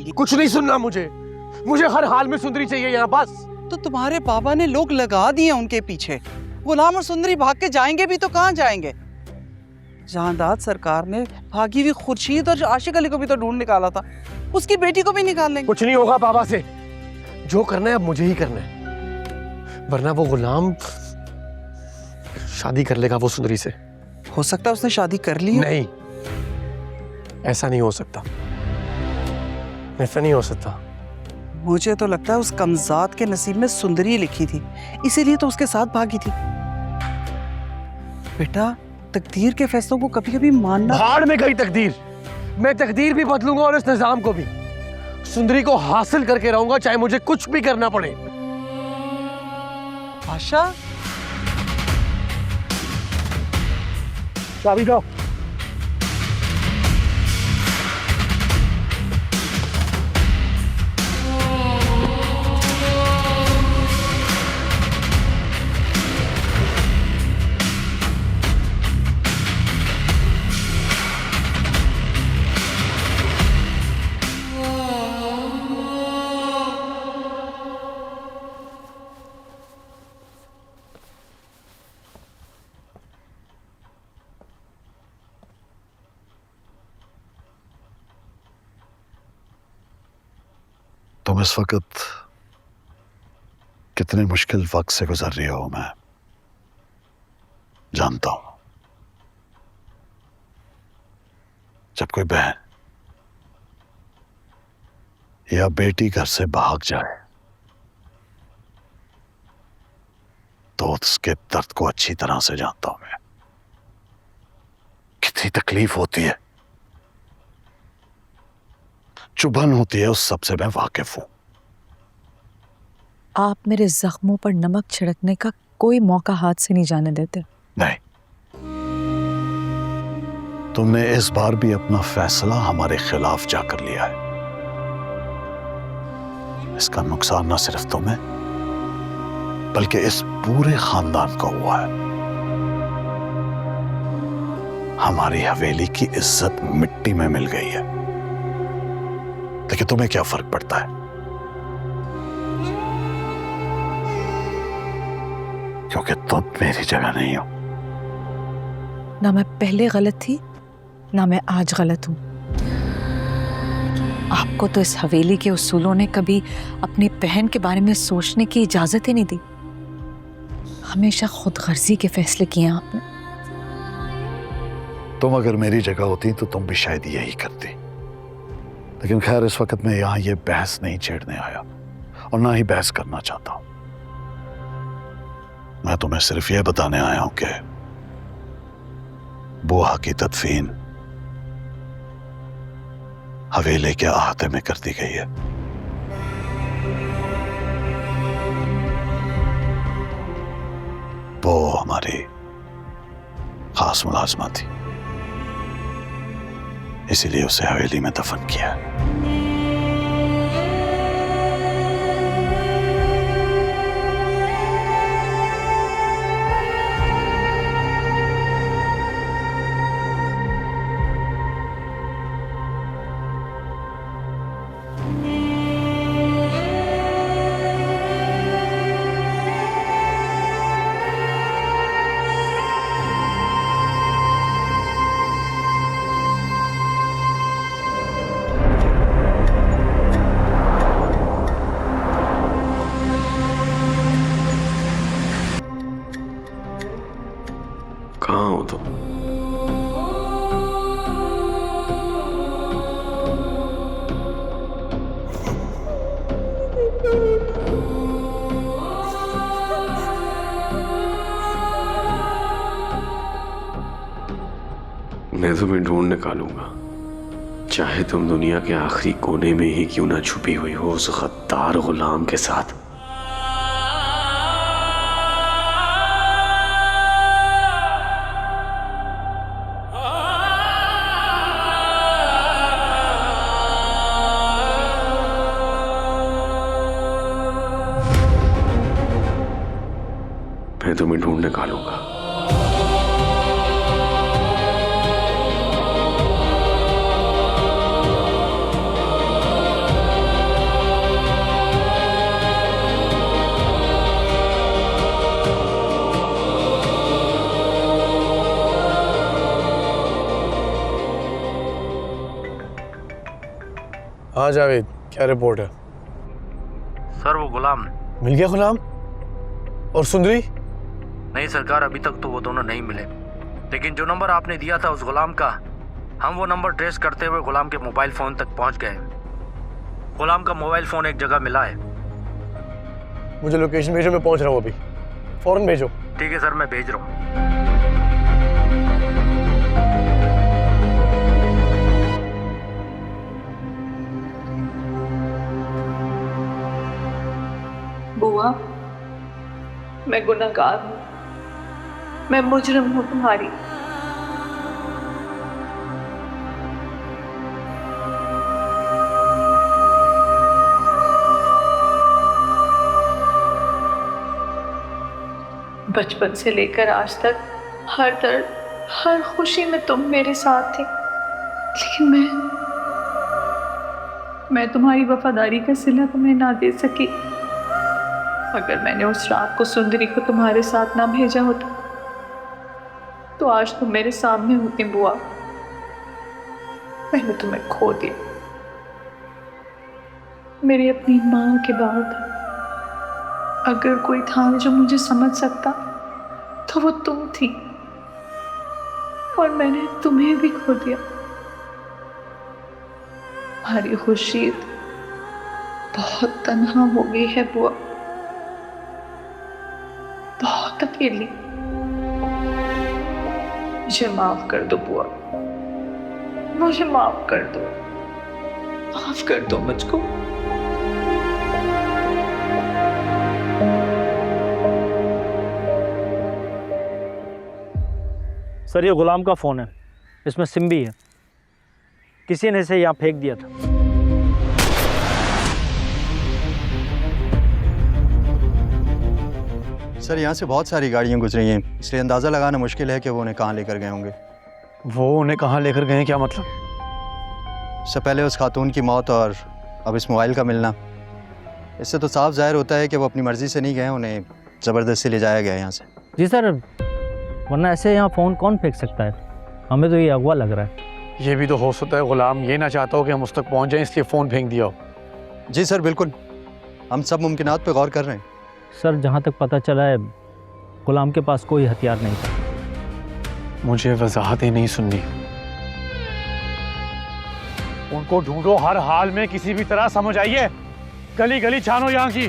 जाएंगी। कुछ नहीं सुनना मुझे, मुझे हर हाल में सुंदरी चाहिए यहाँ बस। तो तुम्हारे बाबा ने लोग लगा दिए उनके पीछे, गुलाम और सुंदरी भाग के जाएंगे भी तो कहाँ जाएंगे? जहांदाद सरकार ने भागी हुई खुर्शीद और आशिक अली को भी तो ढूंढ निकाला था, उसकी बेटी को भी निकाल लेंगे। कुछ नहीं होगा बाबा से, जो करना है अब मुझे ही करना है, वरना वो गुलाम शादी कर लेगा वो सुंदरी से। हो सकता है उसने शादी कर ली। नहीं, ऐसा नहीं हो सकता, ऐसा नहीं हो सकता। मुझे तो लगता है उस कमजाद के नसीब में सुंदरी लिखी थी, इसीलिए तो उसके साथ भागी थी। बेटा, तकदीर के फैसलों को कभी कभी मानना। भाड़ में गई तकदीर, मैं तकदीर भी बदलूंगा और इस निजाम को भी। सुंदरी को हासिल करके रहूंगा, चाहे मुझे कुछ भी करना पड़े। आशा, चाबी दो। तुम इस वक्त कितने मुश्किल वक्त से गुजर रही हो मैं जानता हूं। जब कोई बहन या बेटी घर से भाग जाए तो उसके दर्द को अच्छी तरह से जानता हूं मैं। कितनी तकलीफ होती है, चुभन होती है, उस सबसे मैं वाकिफ हूं। आप मेरे जख्मों पर नमक छिड़कने का कोई मौका हाथ से नहीं जाने देते। नहीं, तुमने इस बार भी अपना फैसला हमारे खिलाफ जाकर लिया है। इसका नुकसान न सिर्फ तुम्हें बल्कि इस पूरे खानदान को हुआ है। हमारी हवेली की इज्जत मिट्टी में मिल गई है, लेकिन तुम्हें क्या फर्क पड़ता है? क्योंकि तुम मेरी जगह नहीं हो। ना मैं पहले गलत थी, ना मैं आज गलत हूं। आपको तो इस हवेली के उसूलों ने कभी अपनी बहन के बारे में सोचने की इजाजत ही नहीं दी। हमेशा खुदगर्जी के फैसले किए आपने। तुम अगर मेरी जगह होती तो तुम भी शायद यही करती, लेकिन खैर इस वक्त मैं यहां ये बहस नहीं छेड़ने आया और ना ही बहस करना चाहता हूं। मैं तुम्हें सिर्फ यह बताने आया हूं कि बुआ की तदफीन हवेली के अहाते में कर दी गई है। वो हमारी खास मुलाजमा थी, इसीलिए उसे हवेली में दफन किया। कहाँ हो तुम? मैं तुम्हें ढूंढ निकालूंगा, चाहे तुम दुनिया के आखिरी कोने में ही क्यों ना छुपी हुई हो उस गद्दार गुलाम के साथ। मैं तुम्हें ढूंढ निकालूंगा। हाँ जावेद, क्या रिपोर्ट है? सर वो गुलाम मिल गया गुलाम? और सुंदरी? नहीं सरकार, अभी तक तो वो दोनों नहीं मिले, लेकिन जो नंबर आपने दिया था उस गुलाम का, हम वो नंबर ट्रेस करते हुए गुलाम के मोबाइल फ़ोन तक पहुंच गए। गुलाम का मोबाइल फ़ोन एक जगह मिला है। मुझे लोकेशन भेजो, मैं पहुंच रहा हूँ अभी। फौरन भेजो। ठीक है सर, मैं भेज रहा हूँ। बुआ, मैं गुनहगार हूँ, मैं मुजरिम हूँ तुम्हारी। बचपन से लेकर आज तक हर दर्द, हर खुशी में तुम मेरे साथ थे, लेकिन मैं तुम्हारी वफादारी का सिला तुम्हें ना दे सकी। अगर मैंने उस रात को सुंदरी को तुम्हारे साथ ना भेजा होता तो आज तुम मेरे सामने होती बुआ। मैंने तुम्हें खो दिया। मेरी अपनी माँ के बाद अगर कोई था जो मुझे समझ सकता तो वो तुम थी, और मैंने तुम्हें भी खो दिया। हमारी खुर्शीद बहुत तन्हा हो गई है बुआ, बहुत अकेली। मुझे माफ कर दो बुआ, मुझे माफ कर दो, माफ कर दो मुझको। सर ये गुलाम का फ़ोन है, इसमें सिम भी है। किसी ने इसे यहाँ फेंक दिया था। सर यहाँ से बहुत सारी गाड़ियाँ गुजरी हैं, इसलिए अंदाज़ा लगाना मुश्किल है कि वो उन्हें कहाँ लेकर गए होंगे। वो उन्हें कहाँ लेकर गए हैं, क्या मतलब? इससे पहले उस खातून की मौत और अब इस मोबाइल का मिलना, इससे तो साफ जाहिर होता है कि वो अपनी मर्ज़ी से नहीं गए, उन्हें ज़बरदस्ती ले जाया गया यहाँ से। जी सर, वरना ऐसे यहाँ फ़ोन कौन फेंक सकता है? हमें तो ये अगवा लग रहा है। ये भी तो हो सकता है गुलाम ये ना चाहता हो कि हम उस तक पहुँच जाएं, इसलिए फ़ोन फेंक दिया हो। जी सर बिल्कुल, हम सब मुमकिनात पर गौर कर रहे हैं। सर जहाँ तक पता चला है गुलाम के पास कोई हथियार नहीं था। मुझे वजाहतें नहीं सुननी। उनको ढूंढो हर हाल में, किसी भी तरह, समझ आइए? गली गली छानो यहाँ की।